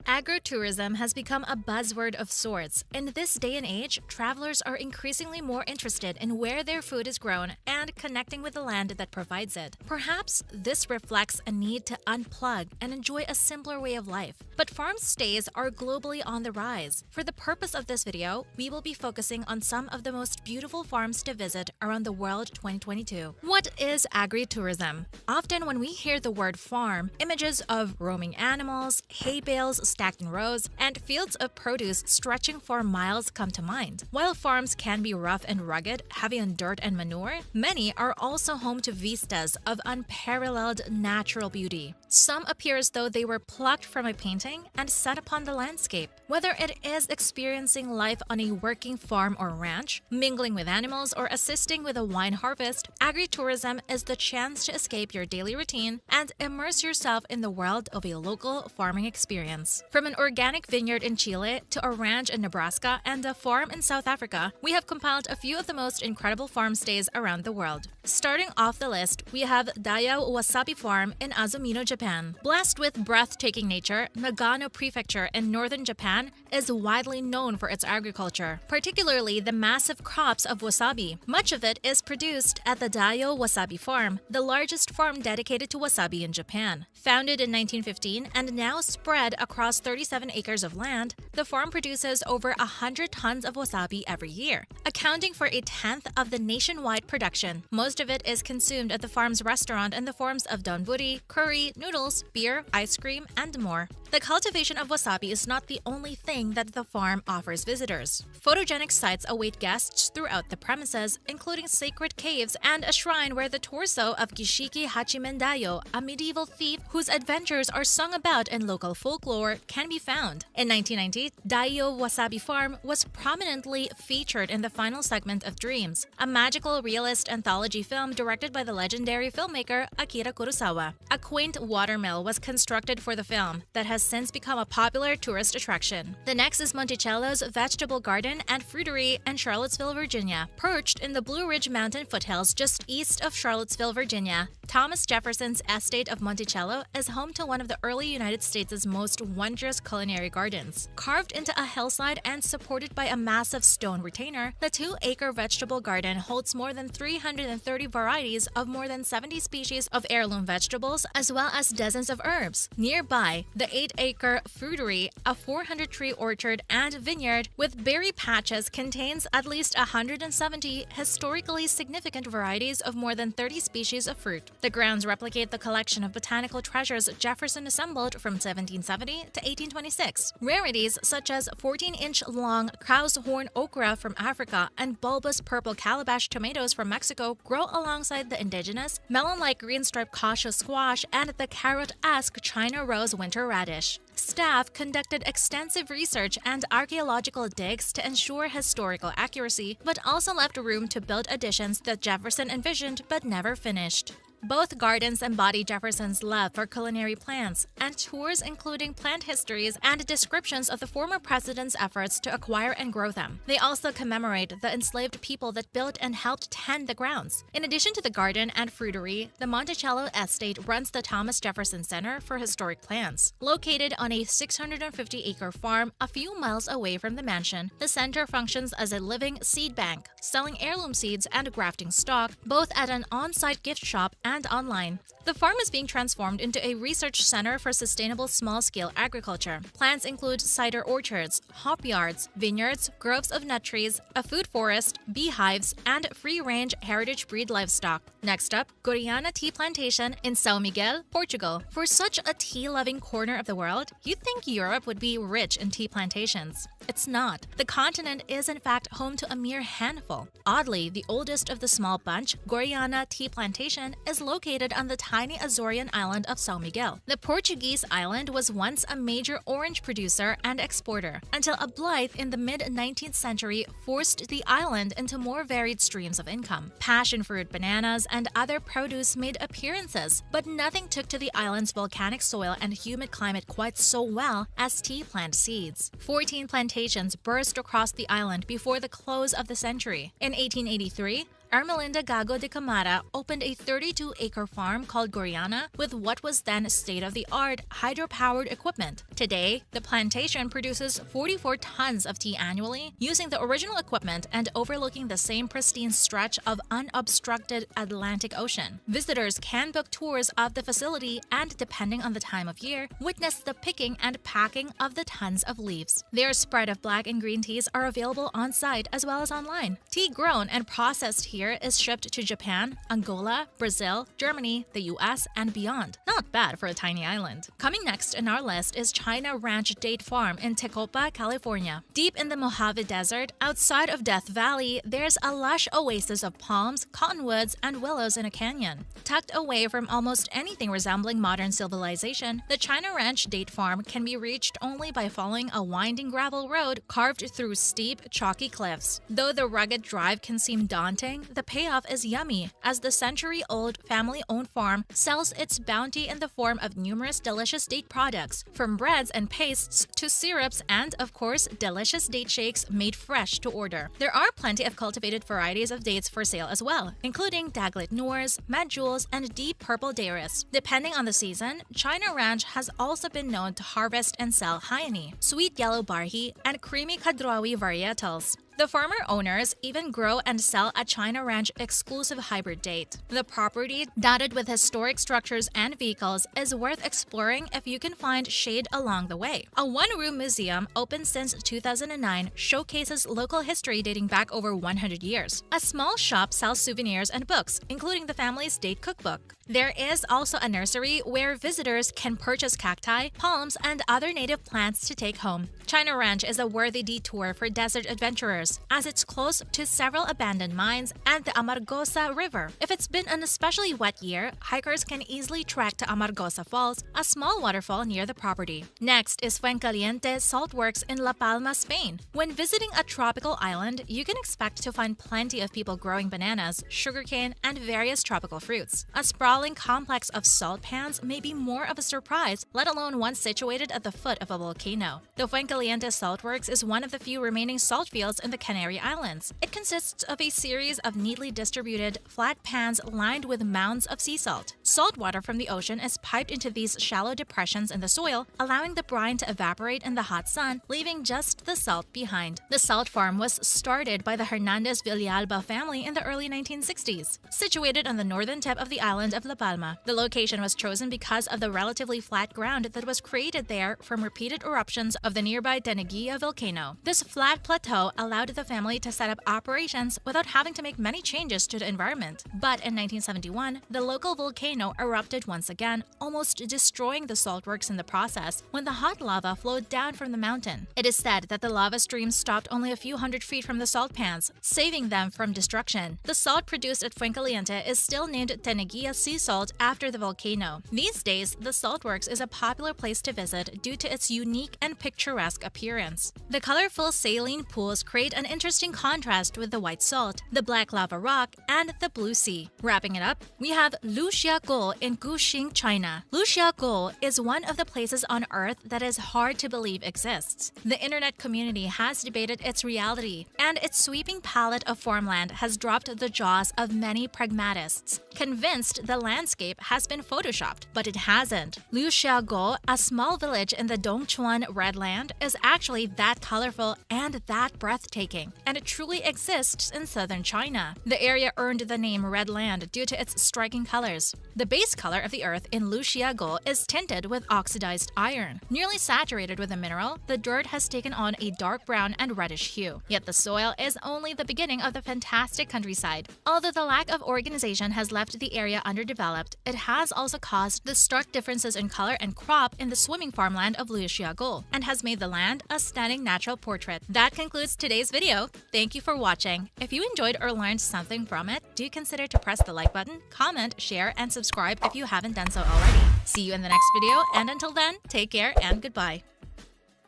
Agritourism has become a buzzword of sorts. In this day and age, travelers are increasingly more interested in where their food is grown and connecting with the land that provides it. Perhaps this reflects a need to unplug and enjoy a simpler way of life. But farm stays are globally on the rise. For the purpose of this video, we will be focusing on some of the most beautiful farms to visit around the world 2022. What is agritourism? Often when we hear the word farm, images of roaming animals, hay bales stacked in rows, and fields of produce stretching for miles come to mind. While farms can be rough and rugged, heavy on dirt and manure, many are also home to vistas of unparalleled natural beauty. Some appear as though they were plucked from a painting and set upon the landscape. Whether it is experiencing life on a working farm or ranch, mingling with animals, or assisting with a wine harvest, agritourism is the chance to escape your daily routine and immerse yourself in the world of a local farming experience. From an organic vineyard in Chile to a ranch in Nebraska and a farm in South Africa, we have compiled a few of the most incredible farm stays around the world. Starting off the list, we have Daiyo Wasabi Farm in Azumino, Japan. Blessed with breathtaking nature, Nagano Prefecture in northern Japan is widely known for its agriculture, particularly the massive crops of wasabi. Much of it is produced at the Daiyo Wasabi Farm, the largest farm dedicated to wasabi in Japan. Founded in 1915 and now spread across 37 acres of land, the farm produces over 100 tons of wasabi every year, accounting for a tenth of the nationwide production. Most of it is consumed at the farm's restaurant in the forms of donburi, curry, noodles, beer, ice cream, and more. The cultivation of wasabi is not the only thing that the farm offers visitors. Photogenic sites await guests throughout the premises, including sacred caves and a shrine where the torso of Gishiki Hachimen Daiyo, a medieval thief whose adventures are sung about in local folklore, can be found. In 1990, Daiyo Wasabi Farm was prominently featured in the final segment of Dreams, a magical realist anthology film directed by the legendary filmmaker Akira Kurosawa. A quaint watermill was constructed for the film that has since become a popular tourist attraction. The next is Monticello's Vegetable Garden and Fruitery in Charlottesville, Virginia. Perched in the Blue Ridge Mountain foothills just east of Charlottesville, Virginia, Thomas Jefferson's estate of Monticello is home to one of the early United States' most wondrous culinary gardens. Carved into a hillside and supported by a massive stone retainer, the 2-acre vegetable garden holds more than 330 varieties of more than 70 species of heirloom vegetables, as well as dozens of herbs. Nearby, the 8-acre fruitery, a 400-tree orchard and vineyard with berry patches, contains at least 170 historically significant varieties of more than 30 species of fruit. The grounds replicate the collection of botanical treasures Jefferson assembled from 1770 to 1826. Rarities such as 14-inch long cow's horn okra from Africa and bulbous purple calabash tomatoes from Mexico grow alongside the indigenous, melon-like green-striped kashu squash and the carrot-esque China rose winter radish. Staff conducted extensive research and archaeological digs to ensure historical accuracy, but also left room to build additions that Jefferson envisioned but never finished. Both gardens embody Jefferson's love for culinary plants, and tours including plant histories and descriptions of the former president's efforts to acquire and grow them. They also commemorate the enslaved people that built and helped tend the grounds. In addition to the garden and fruitery, the Monticello estate runs the Thomas Jefferson Center for Historic Plants. Located on a 650-acre farm a few miles away from the mansion, the center functions as a living seed bank, selling heirloom seeds and grafting stock, both at an on-site gift shop and online. The farm is being transformed into a research center for sustainable small-scale agriculture. Plants include cider orchards, hop yards, vineyards, groves of nut trees, a food forest, beehives, and free-range heritage breed livestock. Next up, Guariana Tea Plantation in São Miguel, Portugal. For such a tea-loving corner of the world, you'd think Europe would be rich in tea plantations. It's not. The continent is in fact home to a mere handful. Oddly, the oldest of the small bunch, Guariana Tea Plantation, is located on the tiny Azorian island of São Miguel. The Portuguese island was once a major orange producer and exporter, until a blight in the mid-19th century forced the island into more varied streams of income. Passion fruit, bananas, and other produce made appearances, but nothing took to the island's volcanic soil and humid climate quite so well as tea plant seeds. 14 plantations burst across the island before the close of the century. In 1883, Ermelinda Gago de Camara opened a 32-acre farm called Goriana with what was then state-of-the-art hydro-powered equipment. Today, the plantation produces 44 tons of tea annually, using the original equipment and overlooking the same pristine stretch of unobstructed Atlantic Ocean. Visitors can book tours of the facility and, depending on the time of year, witness the picking and packing of the tons of leaves. Their spread of black and green teas are available on-site as well as online. Tea grown and processed here is shipped to Japan, Angola, Brazil, Germany, the US, and beyond. Not bad for a tiny island. Coming next in our list is China Ranch Date Farm in Tecopa, California. Deep in the Mojave Desert, outside of Death Valley, there's a lush oasis of palms, cottonwoods, and willows in a canyon. Tucked away from almost anything resembling modern civilization, the China Ranch Date Farm can be reached only by following a winding gravel road carved through steep, chalky cliffs. Though the rugged drive can seem daunting, the payoff is yummy, as the century-old family-owned farm sells its bounty in the form of numerous delicious date products, from breads and pastes to syrups and, of course, delicious date shakes made fresh to order. There are plenty of cultivated varieties of dates for sale as well, including Daglett Noors, Medjool, and deep purple Dairis. Depending on the season, China Ranch has also been known to harvest and sell Hyani, sweet yellow Barhi, and creamy Kadrawi varietals. The farmer owners even grow and sell a China Ranch exclusive hybrid date. The property, dotted with historic structures and vehicles, is worth exploring if you can find shade along the way. A one-room museum, open since 2009, showcases local history dating back over 100 years. A small shop sells souvenirs and books, including the family's date cookbook. There is also a nursery where visitors can purchase cacti, palms, and other native plants to take home. China Ranch is a worthy detour for desert adventurers, as it's close to several abandoned mines and the Amargosa River. If it's been an especially wet year, hikers can easily trek to Amargosa Falls, a small waterfall near the property. Next is Fuencaliente Salt Works in La Palma, Spain. When visiting a tropical island, you can expect to find plenty of people growing bananas, sugarcane, and various tropical fruits. A sprawling complex of salt pans may be more of a surprise, let alone one situated at the foot of a volcano. The Fuencaliente Salt Works is one of the few remaining salt fields in the Canary Islands. It consists of a series of neatly distributed, flat pans lined with mounds of sea salt. Salt water from the ocean is piped into these shallow depressions in the soil, allowing the brine to evaporate in the hot sun, leaving just the salt behind. The salt farm was started by the Hernandez Villalba family in the early 1960s. Situated on the northern tip of the island of La Palma, the location was chosen because of the relatively flat ground that was created there from repeated eruptions of the nearby Teneguilla volcano. This flat plateau allowed the family to set up operations without having to make many changes to the environment. But in 1971, the local volcano erupted once again, almost destroying the salt works in the process when the hot lava flowed down from the mountain. It is said that the lava stream stopped only a few hundred feet from the salt pans, saving them from destruction. The salt produced at Fuencaliente is still named Teneguilla Sea Salt after the volcano. These days, the saltworks is a popular place to visit due to its unique and picturesque appearance. The colorful saline pools create an interesting contrast with the white salt, the black lava rock, and the blue sea. Wrapping it up, we have Luxiago in Guxing, China. Luxiago is one of the places on Earth that is hard to believe exists. The internet community has debated its reality, and its sweeping palette of farmland has dropped the jaws of many pragmatists, convinced the landscape has been photoshopped, but it hasn't. Luxiago, a small village in the Dongchuan Red Land, is actually that colorful and that breathtaking, and it truly exists in southern China. The area earned the name Red Land due to its striking colors. The base color of the earth in Luxiago is tinted with oxidized iron. Nearly saturated with a mineral, the dirt has taken on a dark brown and reddish hue. Yet the soil is only the beginning of the fantastic countryside. Although the lack of organization has left the area underdeveloped, it has also caused the stark differences in color and crop in the swimming farmland of Luxiago, and has made the land a stunning natural portrait. That concludes today's video. Thank you for watching. If you enjoyed or learned something from it, do consider to press the like button, comment, share, and subscribe if you haven't done so already. See you in the next video, and until then, take care and goodbye.